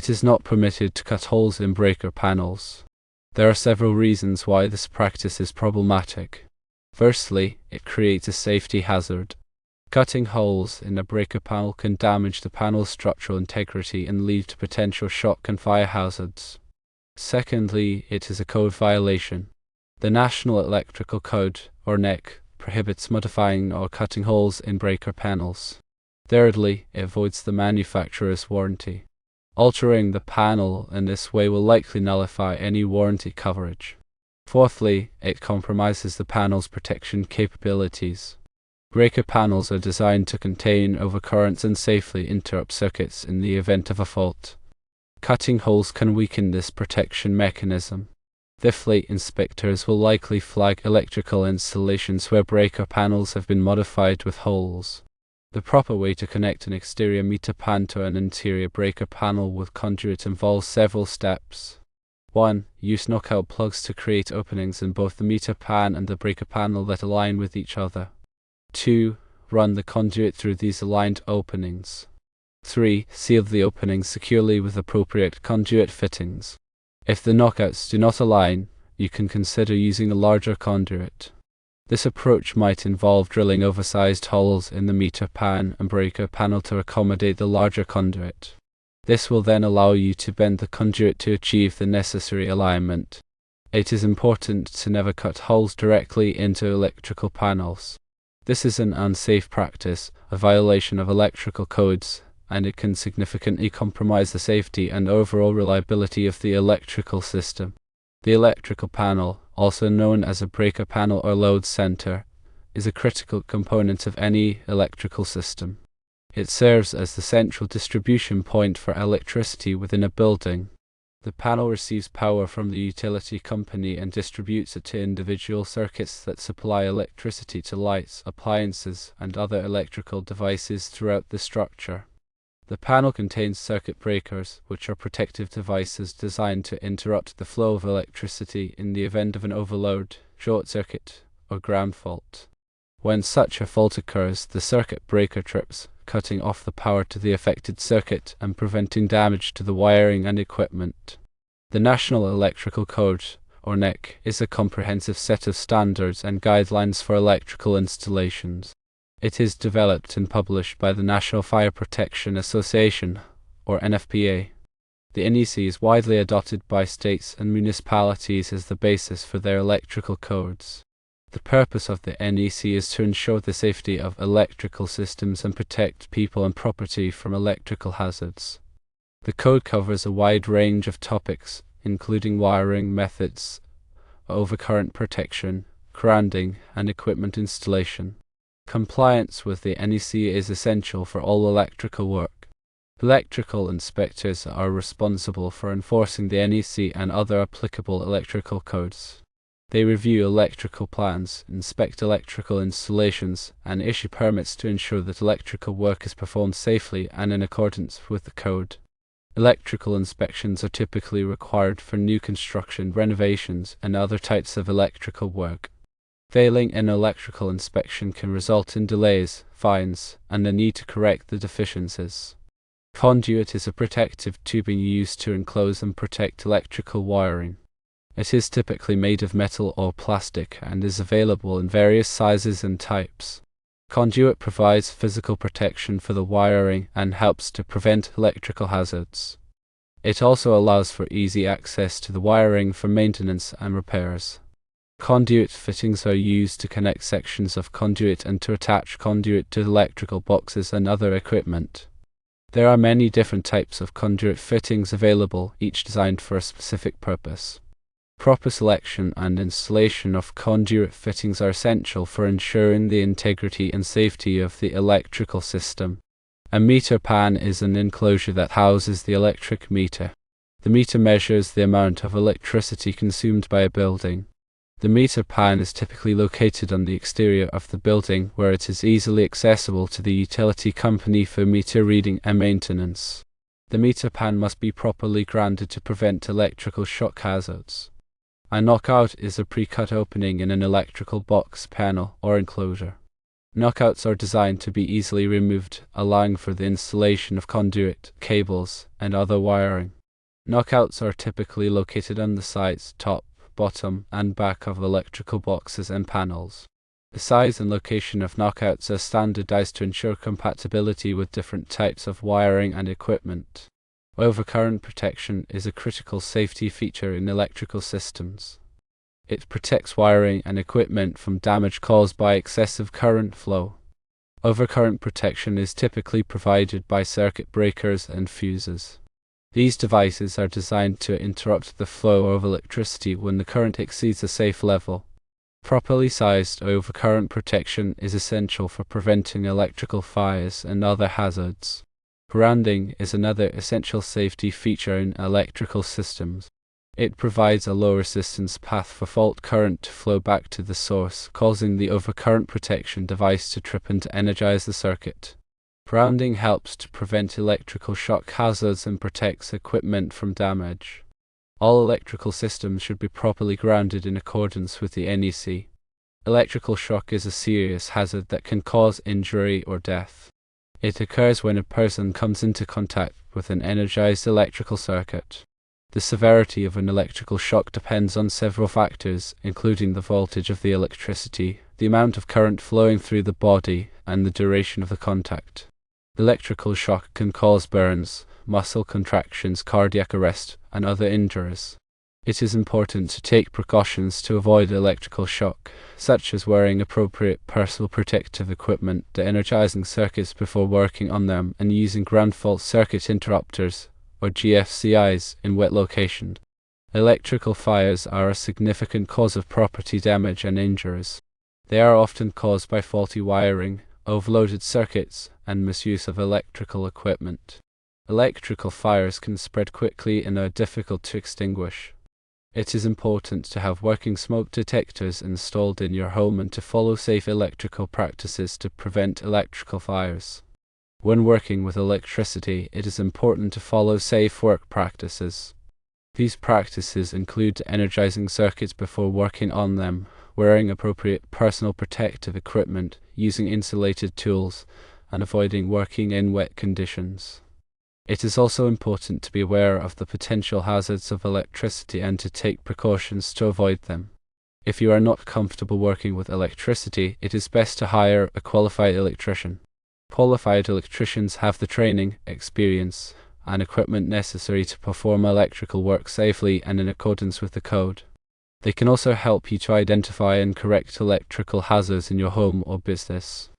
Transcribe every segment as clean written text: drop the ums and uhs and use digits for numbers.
It is not permitted to cut holes in breaker panels. There are several reasons why this practice is problematic. Firstly, it creates a safety hazard. Cutting holes in a breaker panel can damage the panel's structural integrity and lead to potential shock and fire hazards. Secondly, it is a code violation. The National Electrical Code, or NEC, prohibits modifying or cutting holes in breaker panels. Thirdly, it voids the manufacturer's warranty. Altering the panel in this way will likely nullify any warranty coverage. Fourthly, it compromises the panel's protection capabilities. Breaker panels are designed to contain overcurrents and safely interrupt circuits in the event of a fault. Cutting holes can weaken this protection mechanism. Fifthly, inspectors will likely flag electrical installations where breaker panels have been modified with holes. The proper way to connect an exterior meter pan to an interior breaker panel with conduit involves several steps. 1. Use knockout plugs to create openings in both the meter pan and the breaker panel that align with each other. 2. Run the conduit through these aligned openings. 3. Seal the openings securely with appropriate conduit fittings. If the knockouts do not align, you can consider using a larger conduit. This approach might involve drilling oversized holes in the meter pan and breaker panel to accommodate the larger conduit. This will then allow you to bend the conduit to achieve the necessary alignment. It is important to never cut holes directly into electrical panels. This is an unsafe practice, a violation of electrical codes, and it can significantly compromise the safety and overall reliability of the electrical system. The electrical panel, also known as a breaker panel or load center, is a critical component of any electrical system. It serves as the central distribution point for electricity within a building. The panel receives power from the utility company and distributes it to individual circuits that supply electricity to lights, appliances, and other electrical devices throughout the structure. The panel contains circuit breakers, which are protective devices designed to interrupt the flow of electricity in the event of an overload, short circuit, or ground fault. When such a fault occurs, the circuit breaker trips, cutting off the power to the affected circuit and preventing damage to the wiring and equipment. The National Electrical Code, or NEC, is a comprehensive set of standards and guidelines for electrical installations. It is developed and published by the National Fire Protection Association, or NFPA. The NEC is widely adopted by states and municipalities as the basis for their electrical codes. The purpose of the NEC is to ensure the safety of electrical systems and protect people and property from electrical hazards. The code covers a wide range of topics, including wiring methods, overcurrent protection, grounding, and equipment installation. Compliance with the NEC is essential for all electrical work. Electrical inspectors are responsible for enforcing the NEC and other applicable electrical codes. They review electrical plans, inspect electrical installations, and issue permits to ensure that electrical work is performed safely and in accordance with the code. Electrical inspections are typically required for new construction, renovations, and other types of electrical work. Failing an electrical inspection can result in delays, fines, and the need to correct the deficiencies. Conduit is a protective tubing used to enclose and protect electrical wiring. It is typically made of metal or plastic and is available in various sizes and types. Conduit provides physical protection for the wiring and helps to prevent electrical hazards. It also allows for easy access to the wiring for maintenance and repairs. Conduit fittings are used to connect sections of conduit and to attach conduit to electrical boxes and other equipment. There are many different types of conduit fittings available, each designed for a specific purpose. Proper selection and installation of conduit fittings are essential for ensuring the integrity and safety of the electrical system. A meter pan is an enclosure that houses the electric meter. The meter measures the amount of electricity consumed by a building. The meter pan is typically located on the exterior of the building, where it is easily accessible to the utility company for meter reading and maintenance. The meter pan must be properly grounded to prevent electrical shock hazards. A knockout is a pre-cut opening in an electrical box, panel, or enclosure. Knockouts are designed to be easily removed, allowing for the installation of conduit, cables, and other wiring. Knockouts are typically located on the sides, top, bottom, and back of electrical boxes and panels. The size and location of knockouts are standardized to ensure compatibility with different types of wiring and equipment. Overcurrent protection is a critical safety feature in electrical systems. It protects wiring and equipment from damage caused by excessive current flow. Overcurrent protection is typically provided by circuit breakers and fuses. These devices are designed to interrupt the flow of electricity when the current exceeds a safe level. Properly sized overcurrent protection is essential for preventing electrical fires and other hazards. Grounding is another essential safety feature in electrical systems. It provides a low resistance path for fault current to flow back to the source, causing the overcurrent protection device to trip and to energize the circuit. Grounding helps to prevent electrical shock hazards and protects equipment from damage. All electrical systems should be properly grounded in accordance with the NEC. Electrical shock is a serious hazard that can cause injury or death. It occurs when a person comes into contact with an energized electrical circuit. The severity of an electrical shock depends on several factors, including the voltage of the electricity, the amount of current flowing through the body, and the duration of the contact. Electrical shock can cause burns, muscle contractions, cardiac arrest, and other injuries. It is important to take precautions to avoid electrical shock, such as wearing appropriate personal protective equipment, de-energizing circuits before working on them, and using ground fault circuit interrupters, or GFCIs, in wet locations. Electrical fires are a significant cause of property damage and injuries. They are often caused by faulty wiring, overloaded circuits, and misuse of electrical equipment. Electrical fires can spread quickly and are difficult to extinguish. It is important to have working smoke detectors installed in your home and to follow safe electrical practices to prevent electrical fires. When working with electricity, it is important to follow safe work practices. These practices include energizing circuits before working on them, wearing appropriate personal protective equipment, using insulated tools, and avoiding working in wet conditions. It is also important to be aware of the potential hazards of electricity and to take precautions to avoid them. If you are not comfortable working with electricity, it is best to hire a qualified electrician. Qualified electricians have the training, experience, and equipment necessary to perform electrical work safely and in accordance with the code. They can also help you to identify and correct electrical hazards in your home or business.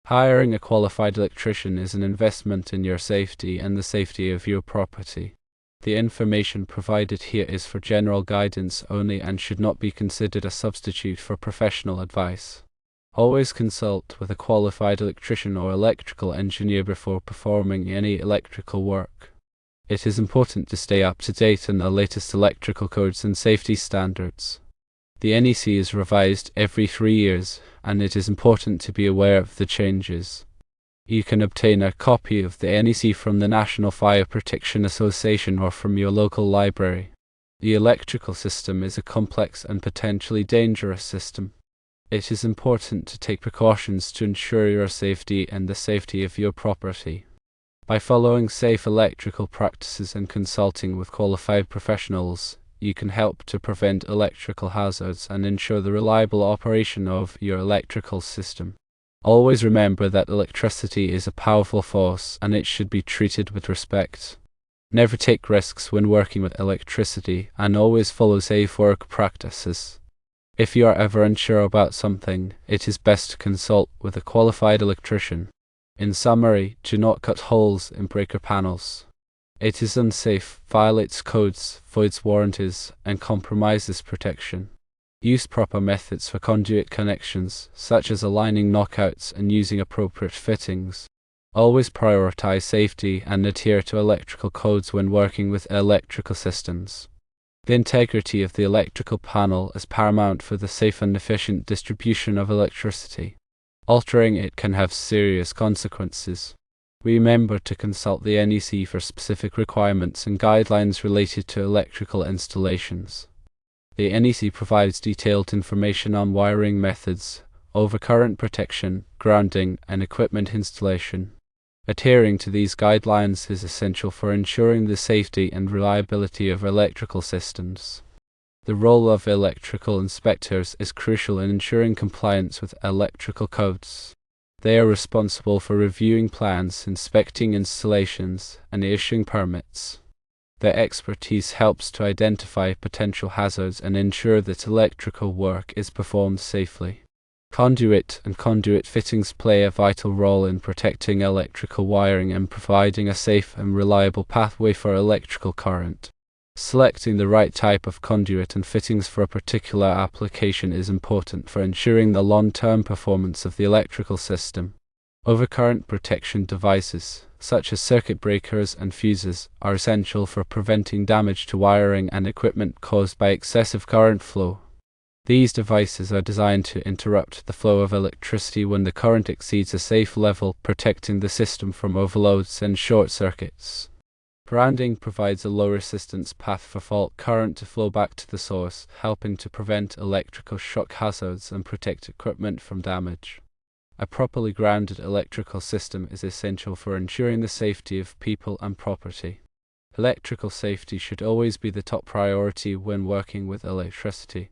Hiring a qualified electrician is an investment in your safety and the safety of your property. The information provided here is for general guidance only and should not be considered a substitute for professional advice. Always consult with a qualified electrician or electrical engineer before performing any electrical work. It is important to stay up to date on the latest electrical codes and safety standards. The NEC is revised every 3 years, and it is important to be aware of the changes. You can obtain a copy of the NEC from the National Fire Protection Association or from your local library. The electrical system is a complex and potentially dangerous system. It is important to take precautions to ensure your safety and the safety of your property. By following safe electrical practices and consulting with qualified professionals, you can help to prevent electrical hazards and ensure the reliable operation of your electrical system. Always remember that electricity is a powerful force and it should be treated with respect. Never take risks when working with electricity and always follow safe work practices. If you are ever unsure about something, it is best to consult with a qualified electrician. In summary, do not cut holes in breaker panels. It is unsafe, violates codes, voids warranties, and compromises protection. Use proper methods for conduit connections, such as aligning knockouts and using appropriate fittings. Always prioritize safety and adhere to electrical codes when working with electrical systems. The integrity of the electrical panel is paramount for the safe and efficient distribution of electricity. Altering it can have serious consequences. Remember to consult the NEC for specific requirements and guidelines related to electrical installations. The NEC provides detailed information on wiring methods, overcurrent protection, grounding, and equipment installation. Adhering to these guidelines is essential for ensuring the safety and reliability of electrical systems. The role of electrical inspectors is crucial in ensuring compliance with electrical codes. They are responsible for reviewing plans, inspecting installations, and issuing permits. Their expertise helps to identify potential hazards and ensure that electrical work is performed safely. Conduit and conduit fittings play a vital role in protecting electrical wiring and providing a safe and reliable pathway for electrical current. Selecting the right type of conduit and fittings for a particular application is important for ensuring the long-term performance of the electrical system. Overcurrent protection devices, such as circuit breakers and fuses, are essential for preventing damage to wiring and equipment caused by excessive current flow. These devices are designed to interrupt the flow of electricity when the current exceeds a safe level, protecting the system from overloads and short circuits. Grounding provides a low-resistance path for fault current to flow back to the source, helping to prevent electrical shock hazards and protect equipment from damage. A properly grounded electrical system is essential for ensuring the safety of people and property. Electrical safety should always be the top priority when working with electricity.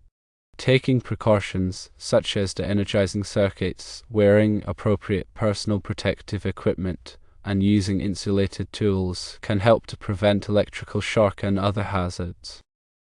Taking precautions, such as de-energizing circuits, wearing appropriate personal protective equipment, and using insulated tools can help to prevent electrical shock and other hazards.